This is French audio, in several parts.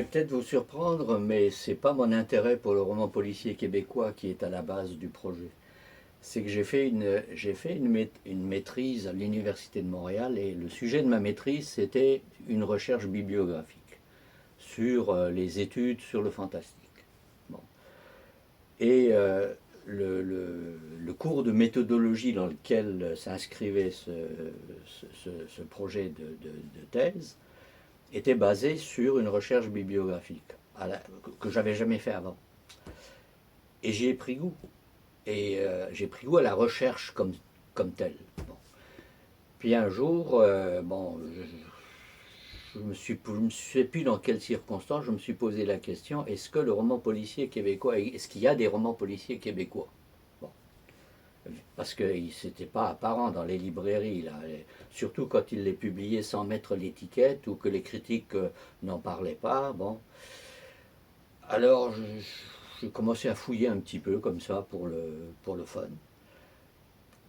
peut-être vous surprendre, mais c'est pas mon intérêt pour le roman policier québécois qui est à la base du projet. C'est que j'ai fait une maîtrise à l'Université de Montréal et le sujet de ma maîtrise, c'était une recherche bibliographique sur les études sur le fantastique. Bon. Et le cours de méthodologie dans lequel s'inscrivait ce projet de thèse était basé sur une recherche bibliographique que j'avais jamais fait avant. Et j'y ai pris goût. Et j'ai pris goût à la recherche comme telle. Bon. Puis un jour, bon, je me sais plus dans quelles circonstances, je me suis posé la question, est-ce que le roman policier québécois, est-ce qu'il y a des romans policiers québécois? Bon. Parce que c'était pas apparent dans les librairies, là. Et surtout quand ils les publiaient sans mettre l'étiquette ou que les critiques n'en parlaient pas. Bon. Alors, j'ai commencé à fouiller un petit peu comme ça pour le fun.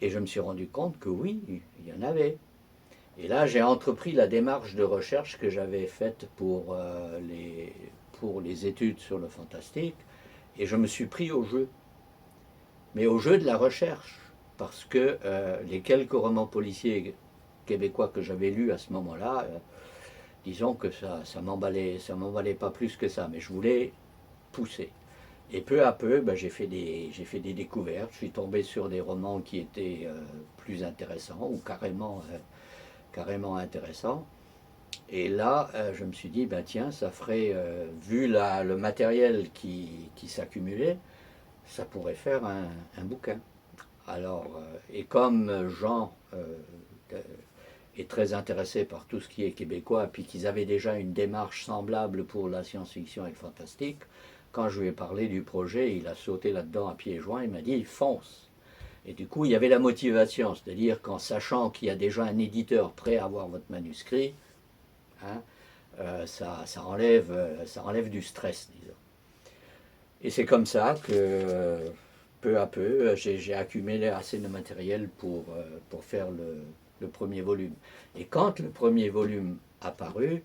Et je me suis rendu compte que oui, il y en avait. Et là, j'ai entrepris la démarche de recherche que j'avais faite pour les études sur le fantastique. Et je me suis pris au jeu. Mais au jeu de la recherche. Parce que les quelques romans policiers québécois que j'avais lus à ce moment-là, disons que ça m'emballait pas plus que ça. Mais je voulais pousser. Et peu à peu, ben, j'ai fait des découvertes. Je suis tombé sur des romans qui étaient plus intéressants ou carrément intéressants. Et là, je me suis dit, ben, tiens, ça ferait, vu le matériel qui s'accumulait, ça pourrait faire un bouquin. Alors, et comme Jean est très intéressé par tout ce qui est québécois, puis qu'ils avaient déjà une démarche semblable pour la science-fiction et le fantastique, quand je lui ai parlé du projet, il a sauté là-dedans à pieds joints, il m'a dit fonce. Et du coup, il y avait la motivation, c'est-à-dire qu'en sachant qu'il y a déjà un éditeur prêt à avoir votre manuscrit, hein, ça enlève du stress, disons. Et c'est comme ça que, peu à peu, j'ai accumulé assez de matériel pour faire le premier volume. Et quand le premier volume a paru,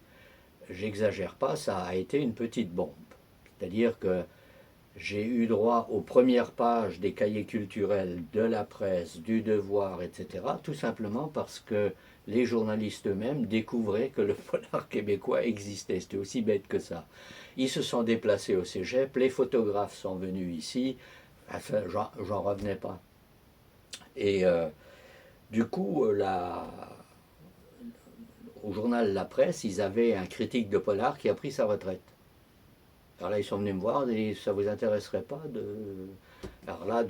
j'exagère pas, ça a été une petite bombe. C'est-à-dire que j'ai eu droit aux premières pages des cahiers culturels de la presse, du Devoir, etc., tout simplement parce que les journalistes eux-mêmes découvraient que le polar québécois existait. C'était aussi bête que ça. Ils se sont déplacés au cégep, les photographes sont venus ici, enfin, j'en revenais pas. Et du coup, au journal La Presse, ils avaient un critique de polar qui a pris sa retraite. Alors là, ils sont venus me voir et ça vous intéresserait pas de. Alors là,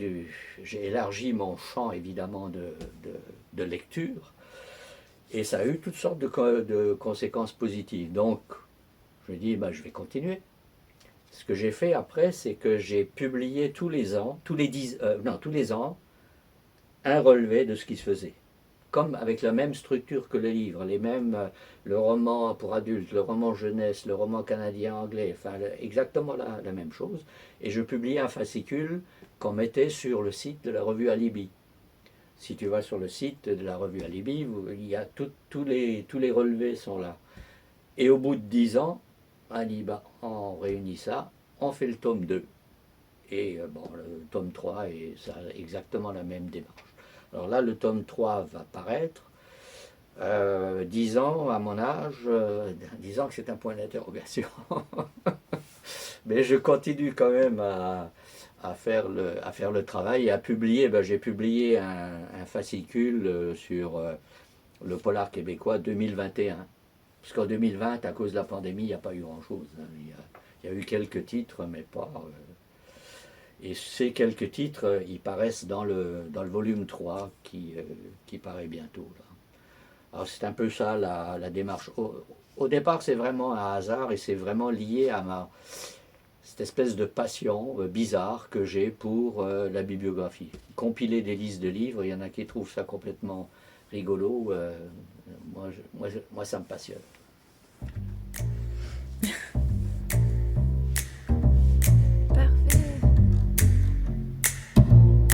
j'ai élargi mon champ évidemment de lecture et ça a eu toutes sortes de conséquences positives. Donc, je me dis, bah, je vais continuer. Ce que j'ai fait après, c'est que j'ai publié tous les ans, tous les ans, un relevé de ce qui se faisait. Comme avec la même structure que le livre, le roman pour adultes, le roman jeunesse, le roman canadien-anglais, enfin exactement la même chose. Et je publiais un fascicule qu'on mettait sur le site de la revue Alibi. Si tu vas sur le site de la revue Alibi, il y a tous les relevés sont là. Et au bout de 10 ans, on réunit ça, on fait le tome 2. Et bon, le tome 3, et ça a exactement la même démarche. Alors là, le tome 3 va paraître. 10 ans à mon âge, 10 ans que c'est un point d'interrogation. Mais je continue quand même à faire le travail et à publier. Ben, j'ai publié un fascicule sur le polar québécois 2021. Parce qu'en 2020, à cause de la pandémie, il n'y a pas eu grand-chose. Hein. Il y a eu quelques titres, mais pas. Et ces quelques titres, ils paraissent dans le volume 3 qui paraît bientôt. Là. Alors c'est un peu ça la démarche. Au départ, c'est vraiment un hasard et c'est vraiment lié à cette espèce de passion bizarre que j'ai pour la bibliographie. Compiler des listes de livres, il y en a qui trouvent ça complètement rigolo. Moi, ça me passionne.